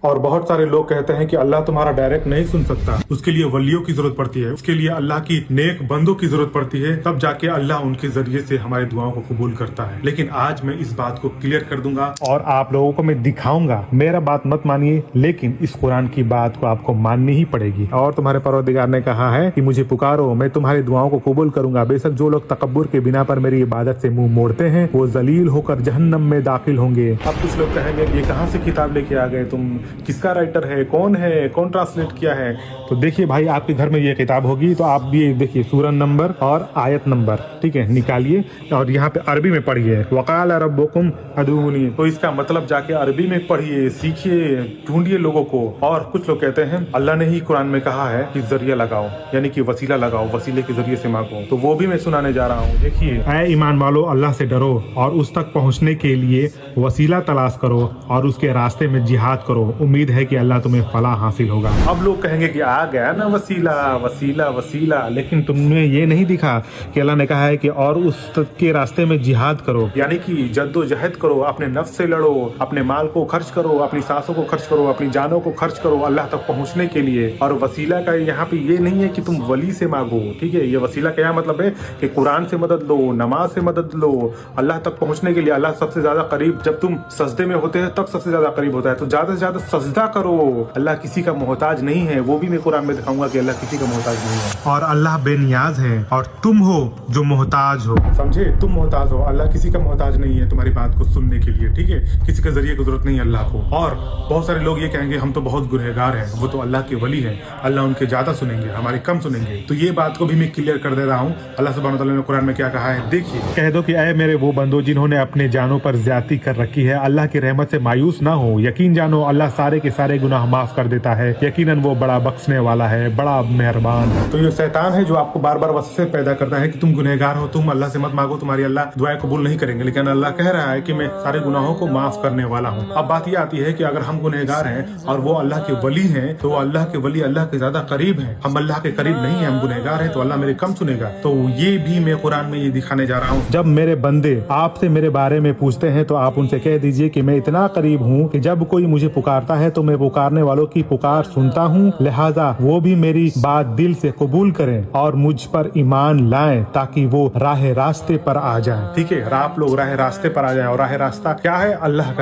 और बहुत सारे लोग कहते हैं कि अल्लाह तुम्हारा डायरेक्ट नहीं सुन सकता, उसके लिए वलियों की जरूरत पड़ती है, उसके लिए अल्लाह की नेक बंदों की जरूरत पड़ती है, तब जाके अल्लाह उनके जरिए से हमारी दुआओं को कबूल करता है। लेकिन आज मैं इस बात को क्लियर कर दूंगा और आप लोगों को मैं दिखाऊंगा। मेरा बात मत मानिए, लेकिन इस कुरान की बात को आपको माननी ही पड़ेगी। और तुम्हारे परवरदिगार ने कहा है कि मुझे पुकारो, मैं तुम्हारी दुआओं को कबूल करूंगा। बेशक जो लोग तकब्बुर के बिना पर मेरी इबादत से मुंह मोड़ते हैं वो जलील होकर जहन्नम में दाखिल होंगे। अब कुछ लोग कहेंगे ये कहाँ से किताब लेके आ गए तुम, किसका राइटर है, कौन ट्रांसलेट किया है? तो देखिए भाई, आपके घर में ये किताब होगी तो आप भी देखिए सूरह नंबर और आयत नंबर, ठीक है, निकालिए और यहाँ पे अरबी में पढ़िए, वकाल रब्बुकुम अदूनी। तो इसका मतलब जाके अरबी में पढ़िए, सीखिए, ढूंढिए लोगों को। और कुछ लोग कहते हैं अल्लाह ने ही कुरान में कहा है कि जरिया लगाओ, यानी कि वसीला लगाओ, वसीले के जरिए से मांगो। तो वो भी मैं सुनाने जा रहा हूँ। देखिए, ऐ ईमान वालों, अल्लाह से डरो और उस तक पहुँचने के लिए वसीला तलाश करो और उसके रास्ते में जिहाद करो। उम्मीद है कि अल्लाह तुम्हें फलाह हासिल होगा। अब लोग कहेंगे कि आ गया ना वसीला वसीला वसीला, लेकिन तुमने ये नहीं दिखा कि अल्लाह ने कहा है कि और उस तक के रास्ते में जिहाद करो, यानी कि जद्दोजहद करो, अपने नफ्स से लड़ो, अपने माल को खर्च करो, अपनी सांसों को खर्च करो, अपनी जानों को खर्च करो अल्लाह तक पहुंचने के लिए। और वसीला का यहाँ पे ये नहीं है कि तुम वली से मांगो, ठीक है। ये वसीला का क्या मतलब है कि कुरान से मदद लो, नमाज से मदद लो, अल्लाह तक पहुंचने के लिए। अल्लाह सबसे ज्यादा करीब जब तुम सजदे में होते हैं तब सबसे ज्यादा करीब होता है, तो ज्यादा से ज्यादा सजदा करो। अल्लाह किसी का मोहताज नहीं है, वो भी मैं कुरान में दिखाऊंगा कि अल्लाह किसी का मोहताज नहीं है। और अल्लाह बेनियाज है और तुम हो जो मोहताज हो, समझे? तुम मोहताज हो, अल्लाह किसी का मोहताज नहीं है तुम्हारी बात को सुनने के लिए, ठीक है। किसी के जरिए की जरूरत नहीं है अल्लाह को। और बहुत सारे लोग ये कहेंगे हम तो बहुत गुनहगार हैं, वो तो अल्लाह के वली है, अल्लाह उनके ज्यादा सुनेंगे, हमारे कम सुनेंगे। तो ये बात को भी मैं क्लियर कर दे रहा हूँ। अल्लाह सुब्हानहू व तआला ने कुरान में क्या कहा है, देखिए, कह दो कि ऐ मेरे वो बंदो जिन्होंने अपने जानों पर ज्यादती कर रखी है, अल्लाह की रहमत से मायूस ना हो। यकीन जानो अल्लाह सारे के सारे गुनाह माफ कर देता है, यकीनन वो बड़ा बख्शने वाला है, बड़ा मेहरबान। तो ये शैतान है जो आपको बार बार वसवसे पैदा करता है कि तुम गुनहगार हो, तुम अल्लाह से मत मांगो, तुम्हारी अल्लाह दुआएं कबूल नहीं करेंगे। लेकिन अल्लाह कह रहा है कि मैं सारे गुनाहों को माफ करने वाला हूँ। अब बात ये आती है कि अगर हम गुनहगार हैं और वो अल्लाह के वली हैं, तो अल्लाह के वली अल्लाह के ज्यादा करीब हैं। हम अल्लाह के करीब नहीं है, हम गुनहगार हैं, तो अल्लाह मेरे कम सुनेगा। तो ये भी मैं कुरान में ये दिखाने जा रहा हूँ। जब मेरे बंदे आपसे मेरे बारे में पूछते हैं तो आप उनसे कह दीजिए कि मैं इतना करीब हूँ कि जब कोई मुझे पुकारता है तो मैं पुकारने वालों की पुकार सुनता हूँ, लिहाजा वो भी मेरी बात दिल से कबूल करें और मुझ पर ईमान लाएं ताकि वो राह रास्ते पर आ जाएं। ठीक है, आप लोग राह रास्ते पर आ जाएं। और राह रास्ता क्या है? अल्लाह का